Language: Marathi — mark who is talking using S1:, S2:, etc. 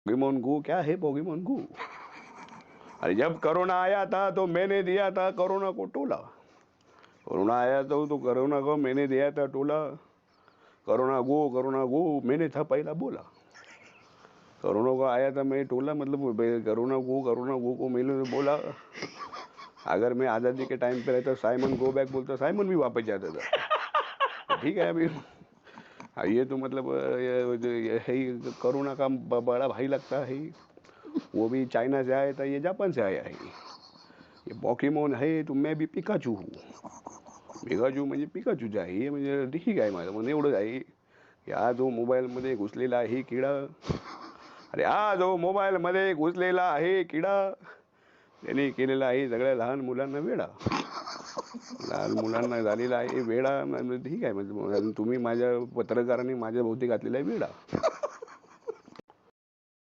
S1: पोकेमोन गो क्या है पोकेमोन गो? अरे जब कोरोना आया था तो मैंने दिया था कोरोना को टोला। कोरोना आया तो कोरोना को मैंने दिया था टोला। कोरोना गो मैंने था पहला बोला। कोरोना को आया था मैं टोला, मतलब कोरोना गो को मैंने बोला। अगर मैं आज़ादी के टाइम पे रहता साइमन गो बैक बोलता, साइमन भी वापस जाता था। ठीक है अभी ये तो मतलब ये है ही, कोरोना का बड़ा भाई लगता है। वो भी चाइना से आया था, ये जापान से आया है। ये पोकेमॉन है तो मैं भी पिकाचू हूँ. पिकाचू म्हणजे पिकाचूच आहे हे, म्हणजे ठीक आहे माझं म्हणणं एवढंच आहे की हा जो मोबाईलमध्ये घुसलेला आहे किडा, अरे हा जो मोबाईलमध्ये घुसलेला आहे किडा त्यांनी केलेला आहे सगळ्या लहान मुलांना वेडा. लहान मुलांना झालेला आहे वेडा. ठीक आहे म्हणजे तुम्ही माझ्या पत्रकारांनी माझ्या भोवती घातलेला आहे वेडा.